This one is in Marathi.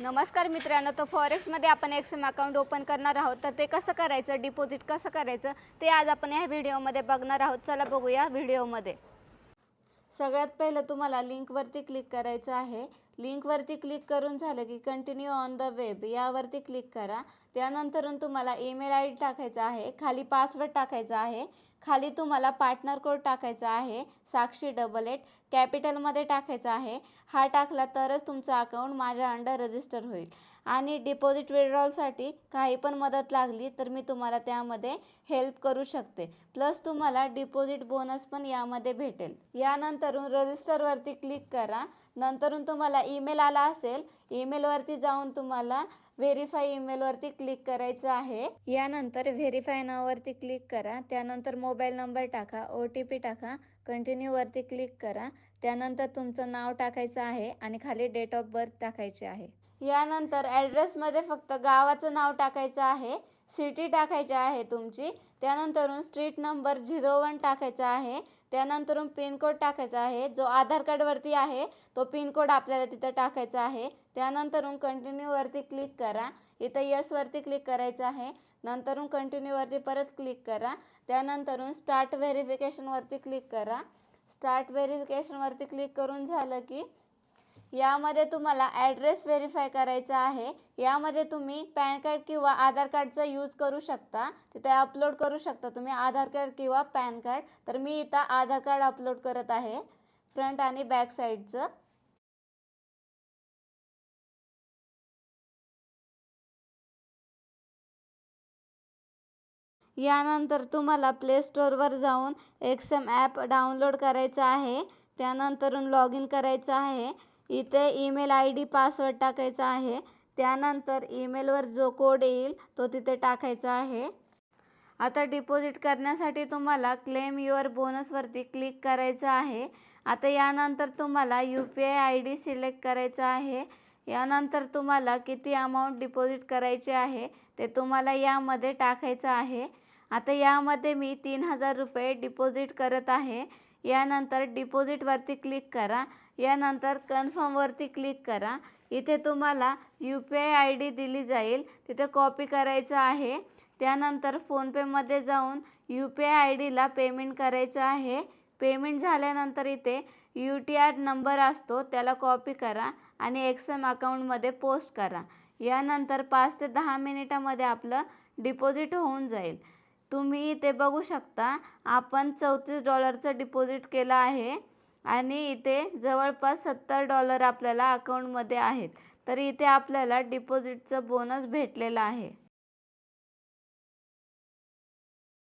नमस्कार मित्रांनो, तो फॉरेक्समध्ये आपण एक्सएम अकाउंट ओपन करणार आहोत. तर ते कसं करायचं, डिपॉझिट कसं करायचं ते आज आपण या व्हिडिओमध्ये बघणार आहोत. चला बघूया व्हिडिओमध्ये. सगळ्यात पहिलं तुम्हाला लिंकवरती क्लिक करायचं आहे. लिंकवरती क्लिक करून झालं की कंटिन्यू ऑन द वेब यावरती क्लिक करा. त्यानंतरून तुम्हाला ईमेल आय डी टाकायचा आहे, खाली पासवर्ड टाकायचा आहे, खाली तुम्हाला पार्टनर कोड टाकायचा आहे, साक्षी 88 कॅपिटलमध्ये टाकायचा आहे. हा टाकला तरच तुमचं अकाउंट माझ्या अंडर रजिस्टर होईल. आणि डिपॉझिट विड्रॉलसाठी काही पण मदत लागली तर मी तुम्हाला त्यामध्ये हेल्प करू शकते. प्लस तुम्हाला डिपॉझिट बोनस पण यामध्ये भेटेल. यानंतरून रजिस्टरवरती क्लिक करा. नंतरून तुम्हाला ईमेल आला असेल, ईमेलवरती जाऊन तुम्हाला व्हेरीफाय ईमेलवरती क्लिक करायचं आहे. यानंतर व्हेरीफाय नावावरती क्लिक करा. त्यानंतर मोबाईल नंबर टाका, OTP टाका, कंटिन्यूवरती क्लिक करा. त्यानंतर तुमचं नाव टाकायचं आहे आणि खाली डेट ऑफ बर्थ टाकायचे आहे. यानंतर ॲड्रेसमध्ये फक्त गावाचं नाव टाकायचं आहे, सिटी टाकायची आहे तुमची. त्यानंतरून स्ट्रीट नंबर 01 टाकायचा आहे. त्यानंतरून पिनकोड टाकायचा आहे, जो आधार कार्डवरती आहे तो पिनकोड आपल्याला तिथं टाकायचा आहे. त्यानंतरून कंटिन्यूवरती क्लिक करा. इथं यसवरती क्लिक करायचं आहे. नंतरून कंटिन्यूवरती परत क्लिक करा. त्यानंतरून स्टार्ट व्हेरिफिकेशनवरती क्लिक करा. स्टार्ट व्हेरिफिकेशनवरती क्लिक करून झालं की यामध्ये तुम्हाला ॲड्रेस व्हेरीफाय करायचा आहे. यामध्ये तुम्ही पॅन कार्ड किंवा आधार कार्डचा यूज करू शकता. तिथे अपलोड करू शकता तुम्ही आधार कार्ड किंवा पॅन कार्ड. तर मी इथं आधार कार्ड अपलोड करत आहे, फ्रंट आणि बॅक साईडचं. यानंतर तुम्हाला प्ले स्टोअरवर जाऊन एक्सएम ॲप डाउनलोड करायचं आहे. त्यानंतरून लॉग इन करायचं आहे. इथे ईमेल आय डी पासवर्ड टाकायचा आहे. त्यानंतर ईमेलवर जो कोड येईल तो तिथे टाकायचा आहे. आता डिपॉझिट करण्यासाठी तुम्हाला क्लेम युअर बोनसवरती क्लिक करायचं आहे. आता यानंतर तुम्हाला UPI ID सिलेक्ट करायचं आहे. यानंतर तुम्हाला किती अमाऊंट डिपॉझिट करायचे आहे ते तुम्हाला यामध्ये टाकायचं आहे. आता यामध्ये मी 3000 रुपये डिपॉझिट करत आहे. यानंतर डिपॉझिटवरती क्लिक करा. यानंतर कन्फर्मवरती क्लिक करा. इथे तुम्हाला UPI ID दिली जाईल, तिथे कॉपी करायचं आहे. त्यानंतर फोनपेमध्ये जाऊन UPI IDला पेमेंट करायचं आहे. पेमेंट झाल्यानंतर इथे UTR नंबर असतो त्याला कॉपी करा आणि एक्सएम अकाउंटमध्ये पोस्ट करा. यानंतर 5 ते 10 मिनिटामध्ये आपलं डिपॉझिट होऊन जाईल. तुम्ही इथे बघू शकता आपण $34चं डिपॉझिट केलं आहे आणि इथे जवळपास $70 आपल्याला अकाउंटमध्ये आहेत. तर इथे आपल्याला डिपॉझिटचं बोनस भेटलेलं आहे.